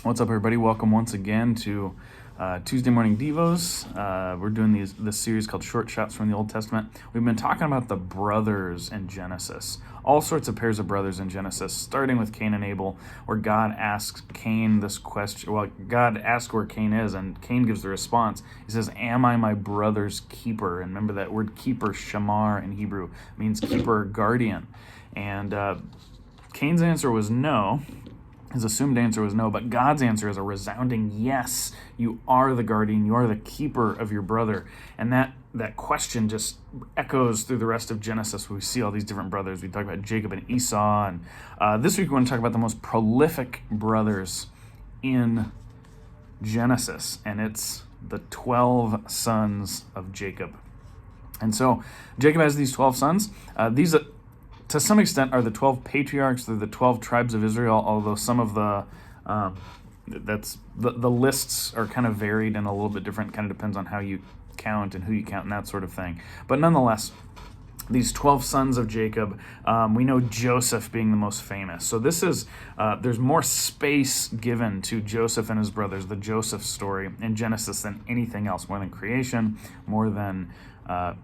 What's up, everybody? Welcome once again to Tuesday Morning Devos. We're doing this series called Short Shots from the Old Testament. We've been talking about the brothers in Genesis, all sorts of pairs of brothers in Genesis, starting with Cain and Abel, where God asks Cain this question. Well, God asks where Cain is, and Cain gives the response. He says, "Am I my brother's keeper?" And remember that word keeper, shamar in Hebrew, means keeper or guardian. And Cain's answer was no. His assumed answer was no, but God's answer is a resounding yes. You are the guardian. You are the keeper of your brother. And that question just echoes through the rest of Genesis. We see all these different brothers. We talk about Jacob and Esau. And this week we want to talk about the most prolific brothers in Genesis. And it's the 12 sons of Jacob. And so Jacob has these 12 sons. These to some extent are the 12 patriarchs. They're the 12 tribes of Israel, although some of the lists are kind of varied and a little bit different. Kind of depends on how you count and who you count and that sort of thing. But nonetheless, these 12 sons of Jacob, we know Joseph being the most famous. So this is, there's more space given to Joseph and his brothers, the Joseph story in Genesis, than anything else, more than creation, more than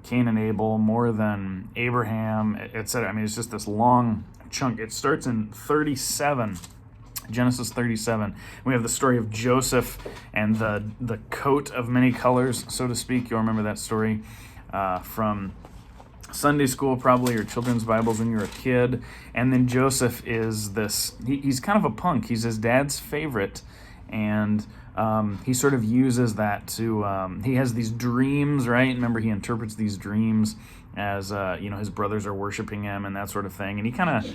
Cain and Abel, more than Abraham, etc. I mean, it's just this long chunk. It starts in 37, Genesis 37. We have the story of Joseph and the coat of many colors, so to speak. You'll remember that story from Sunday school, probably, or children's Bibles when you were a kid. And then Joseph is he's kind of a punk. He's his dad's favorite, and he sort of uses that to, he has these dreams, right? Remember, he interprets these dreams as, his brothers are worshiping him and that sort of thing. And he kind of,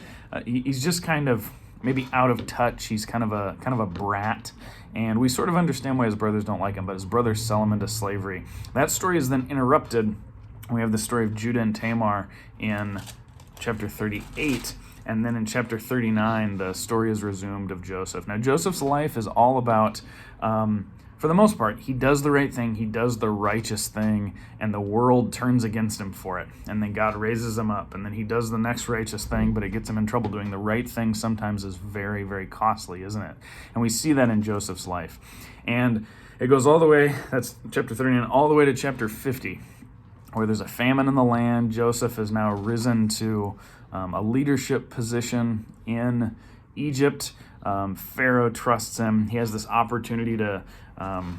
he's just kind of maybe out of touch. He's kind of a brat. And we sort of understand why his brothers don't like him, but his brothers sell him into slavery. That story is then interrupted. We have the story of Judah and Tamar in chapter 38. And then in chapter 39, the story is resumed of Joseph. Now, Joseph's life is all about, for the most part, he does the right thing, he does the righteous thing, and the world turns against him for it. And then God raises him up, and then he does the next righteous thing, but it gets him in trouble. Doing the right thing sometimes is very, very costly, isn't it? And we see that in Joseph's life. And it goes all the way, that's chapter 39, all the way to chapter 50, where there's a famine in the land. Joseph has now risen to a leadership position in Egypt. Pharaoh trusts him. He has this opportunity to to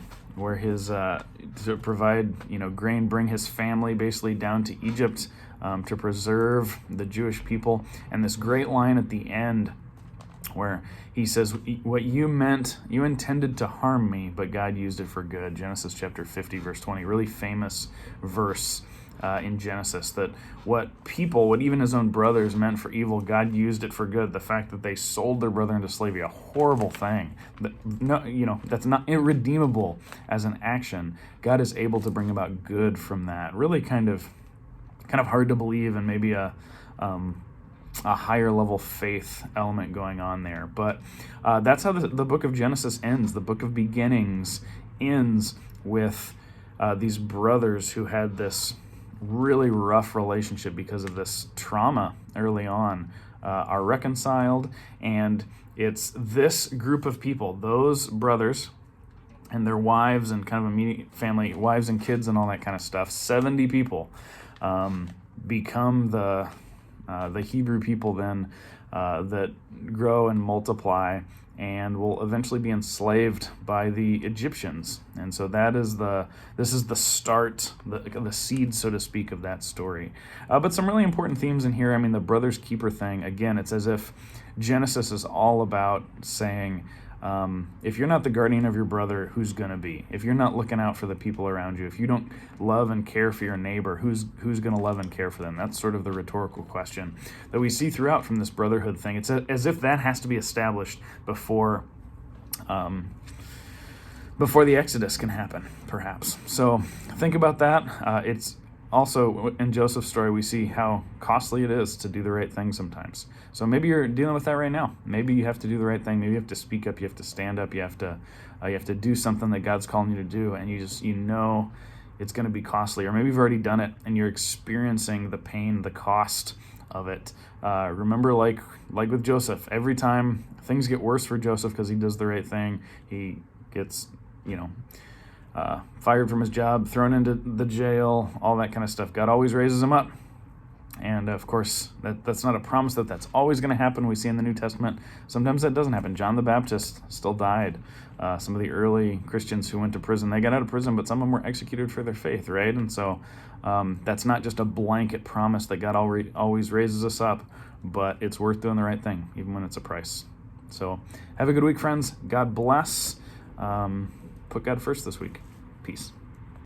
provide grain, bring his family basically down to Egypt to preserve the Jewish people. And this great line at the end where he says, "What you meant, you intended to harm me, but God used it for good." Genesis chapter 50, verse 20, really famous verse in Genesis, that what even his own brothers meant for evil, God used it for good. The fact that they sold their brother into slavery, a horrible thing, that's not irredeemable as an action. God is able to bring about good from that. Really kind of hard to believe, and maybe a higher level faith element going on there. But that's how the book of Genesis ends. The book of beginnings ends with these brothers who had this really rough relationship because of this trauma early on, are reconciled. And it's this group of people, those brothers and their wives and kind of immediate family, wives and kids and all that kind of stuff, 70 people become the Hebrew people then that grow and multiply and will eventually be enslaved by the Egyptians. And so this is the start, the seed, so to speak, of that story. But some really important themes in here. I mean, the brother's keeper thing, again, it's as if Genesis is all about saying, if you're not the guardian of your brother, who's going to be? If you're not looking out for the people around you, if you don't love and care for your neighbor, who's going to love and care for them? That's sort of the rhetorical question that we see throughout from this brotherhood thing. It's as if that has to be established before the Exodus can happen, perhaps. So think about that. It's also, in Joseph's story, we see how costly it is to do the right thing sometimes. So maybe you're dealing with that right now. Maybe you have to do the right thing. Maybe you have to speak up. You have to stand up. You have to do something that God's calling you to do, and you know it's going to be costly. Or maybe you've already done it, and you're experiencing the pain, the cost of it. Remember, like with Joseph, every time things get worse for Joseph because he does the right thing, he gets, fired from his job, thrown into the jail, all that kind of stuff. God always raises him up. And of course, that's not a promise that's always going to happen. We see in the New Testament, sometimes that doesn't happen. John the Baptist still died. Some of the early Christians who went to prison, they got out of prison, but some of them were executed for their faith, right? And so that's not just a blanket promise that God always raises us up, but it's worth doing the right thing, even when it's a price. So have a good week, friends. God bless. Put God first this week. Peace.